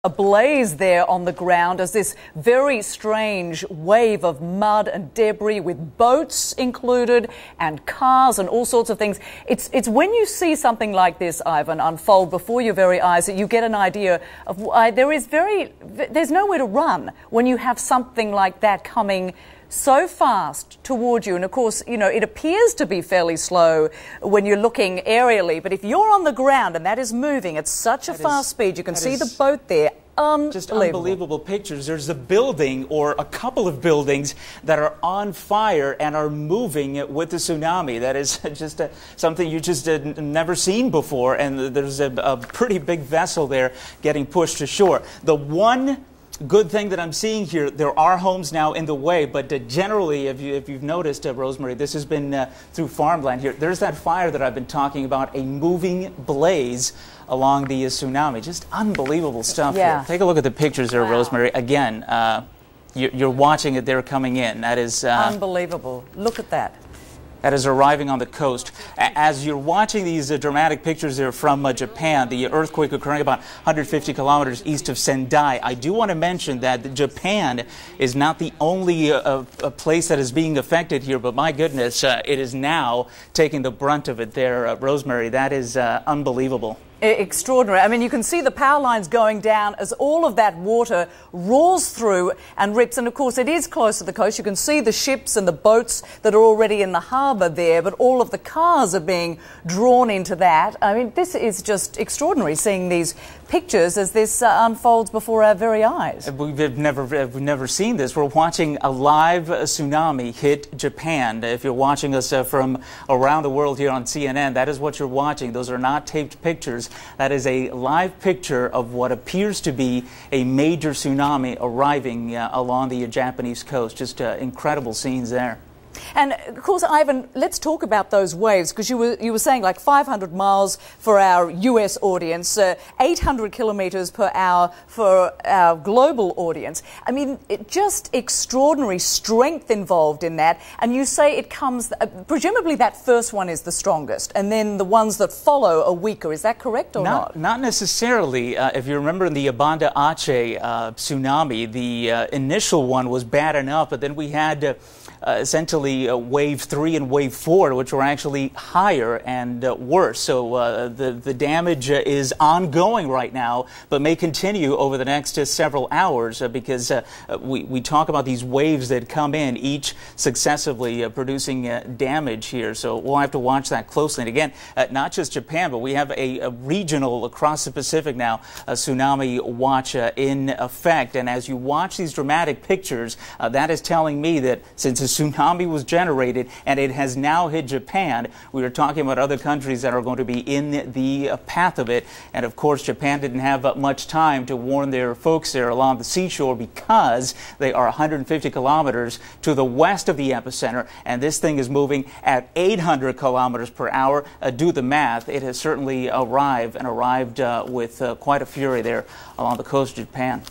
Ablaze there on the ground as this very strange wave of mud and debris with boats included and cars and all sorts of things. It's when you see something like this, Ivan, unfold before your very eyes that you get an idea of why there's nowhere to run when you have something like that coming so fast toward you. And of course, you know, it appears to be fairly slow when you're looking aerially, but if you're on the ground and that is moving at such a fast speed, you can see the boat there. Just unbelievable pictures. There's a building or a couple of buildings that are on fire and are moving with the tsunami. That is just something you just never seen before, and there's a pretty big vessel there getting pushed to shore. The one good thing that I'm seeing here, there are homes now in the way, but generally, if you've noticed, Rosemary, this has been through farmland here. There's that fire that I've been talking about, a moving blaze along the tsunami. Just unbelievable stuff here. Take a look at the pictures there, Rosemary. Again, you're watching it there coming in. That is unbelievable. Look at that. That is arriving on the coast. As you're watching these dramatic pictures there from Japan, the earthquake occurring about 150 kilometers east of Sendai, I do want to mention that Japan is not the only place that is being affected here, but my goodness, it is now taking the brunt of it there, Rosemary. That is unbelievable. Extraordinary. I mean, you can see the power lines going down as all of that water roars through and rips. And of course, it is close to the coast. You can see the ships and the boats that are already in the harbour there, but all of the cars are being drawn into that. I mean, this is just extraordinary, seeing these pictures as this unfolds before our very eyes. We've never seen this. We're watching a live tsunami hit Japan. If you're watching us from around the world here on CNN, that is what you're watching. Those are not taped pictures. That is a live picture of what appears to be a major tsunami arriving along the Japanese coast. Just incredible scenes there. And of course, Ivan, let's talk about those waves, because you were saying like 500 miles for our US audience, 800 kilometers per hour for our global audience. I mean, just extraordinary strength involved in that. And you say it comes, presumably that first one is the strongest, and then the ones that follow are weaker. Is that correct or not? Not necessarily. If you remember in the Banda Aceh tsunami, the initial one was bad enough, but then we had essentially wave 3 and wave 4, which were actually higher and worse. So the damage is ongoing right now, but may continue over the next several hours because we talk about these waves that come in, each successively producing damage here. So we'll have to watch that closely. And again, not just Japan, but we have a regional across the Pacific now, a tsunami watch in effect. And as you watch these dramatic pictures, that is telling me that since a tsunami was generated and it has now hit Japan, we are talking about other countries that are going to be in the path of it. And of course, Japan didn't have much time to warn their folks there along the seashore because they are 150 kilometers to the west of the epicenter, and this thing is moving at 800 kilometers per hour. Do the math. It has certainly arrived with quite a fury there along the coast of Japan.